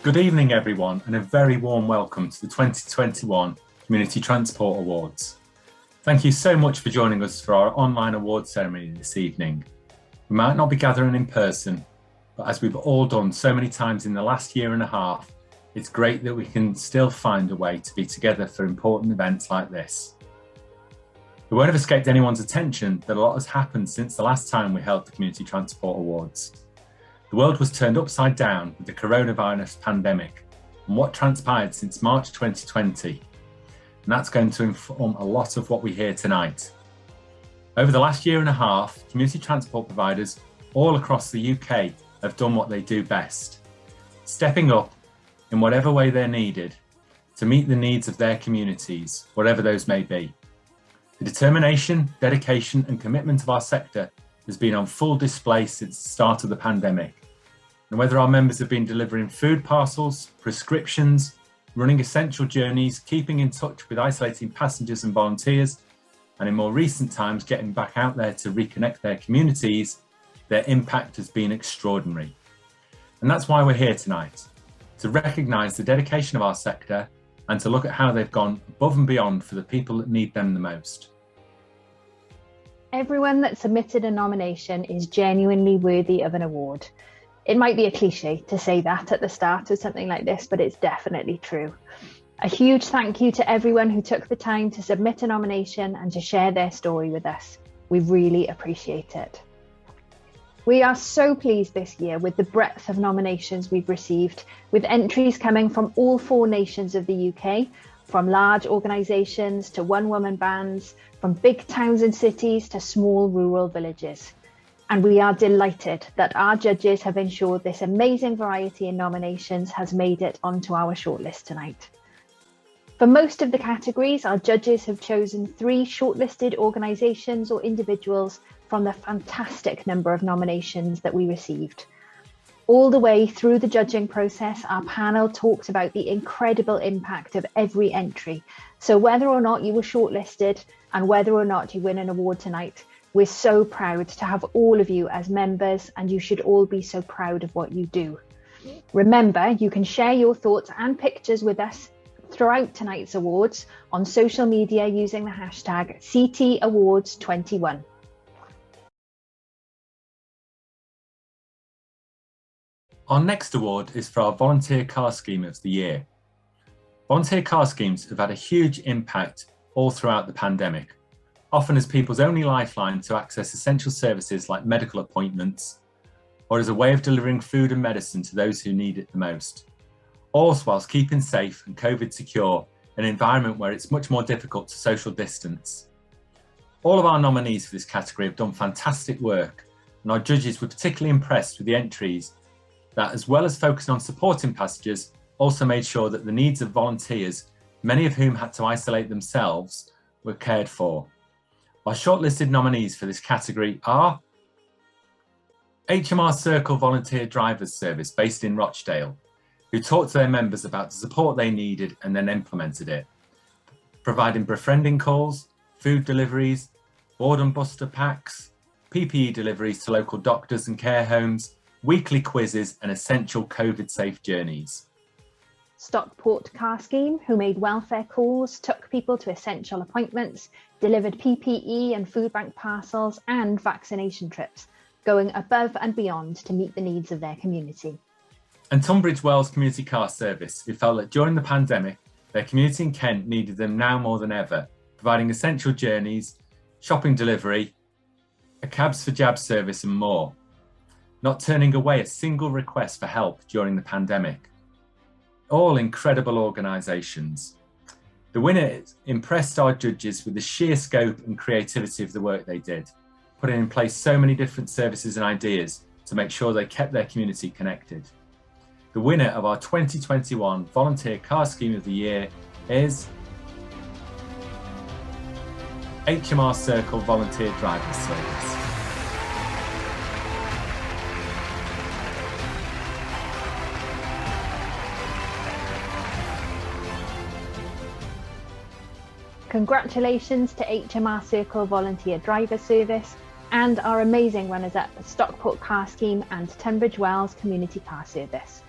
Good evening, everyone, and a very warm welcome to the 2021 Community Transport Awards. Thank you so much for joining us for our online awards ceremony this evening. We might not be gathering in person, but as we've all done so many times in the last year and a half, it's great that we can still find a way to be together for important events like this. It won't have escaped anyone's attention that a lot has happened since the last time we held the Community Transport Awards. The world was turned upside down with the coronavirus pandemic and what transpired since March 2020. And that's going to inform a lot of what we hear tonight. Over the last year and a half, community transport providers all across the UK have done what they do best, stepping up in whatever way they're needed to meet the needs of their communities, whatever those may be. The determination, dedication and commitment of our sector has been on full display since the start of the pandemic. And whether our members have been delivering food parcels, prescriptions, running essential journeys, keeping in touch with isolating passengers and volunteers, and in more recent times, getting back out there to reconnect their communities, their impact has been extraordinary. And that's why we're here tonight, to recognise the dedication of our sector and to look at how they've gone above and beyond for the people that need them the most. Everyone that submitted a nomination is genuinely worthy of an award. It might be a cliche to say that at the start of something like this, but it's definitely true. A huge thank you to everyone who took the time to submit a nomination and to share their story with us. We really appreciate it. We are so pleased this year with the breadth of nominations we've received, with entries coming from all 4 nations of the UK, from large organisations to one-woman bands, from big towns and cities to small rural villages. And we are delighted that our judges have ensured this amazing variety in nominations has made it onto our shortlist tonight. For most of the categories, our judges have chosen 3 shortlisted organisations or individuals from the fantastic number of nominations that we received. All the way through the judging process, our panel talked about the incredible impact of every entry. So whether or not you were shortlisted and whether or not you win an award tonight, we're so proud to have all of you as members, and you should all be so proud of what you do. Remember, you can share your thoughts and pictures with us throughout tonight's awards on social media using the hashtag CTA Awards 21. Our next award is for our Volunteer Car Scheme of the Year. Volunteer car schemes have had a huge impact all throughout the pandemic, often as people's only lifeline to access essential services like medical appointments, or as a way of delivering food and medicine to those who need it the most. All whilst keeping safe and COVID secure in an environment where it's much more difficult to social distance. All of our nominees for this category have done fantastic work, and our judges were particularly impressed with the entries that, as well as focusing on supporting passengers, also made sure that the needs of volunteers, many of whom had to isolate themselves, were cared for. Our shortlisted nominees for this category are HMR Circle Volunteer Drivers Service based in Rochdale, who talked to their members about the support they needed and then implemented it, providing befriending calls, food deliveries, boredom buster packs, PPE deliveries to local doctors and care homes, weekly quizzes and essential COVID-safe journeys. Stockport Car Scheme, who made welfare calls, took people to essential appointments, delivered PPE and food bank parcels and vaccination trips, going above and beyond to meet the needs of their community. And Tunbridge Wells Community Car Service, who felt that during the pandemic, their community in Kent needed them now more than ever, providing essential journeys, shopping delivery, a cabs for jabs service and more, not turning away a single request for help during the pandemic. All incredible organisations. The winner impressed our judges with the sheer scope and creativity of the work they did, putting in place so many different services and ideas to make sure they kept their community connected. The winner of our 2021 Volunteer Car Scheme of the Year is HMR Circle Volunteer Drivers Service. Congratulations to HMR Circle Volunteer Driver Service and our amazing runners-up, Stockport Car Scheme and Tunbridge Wells Community Car Service.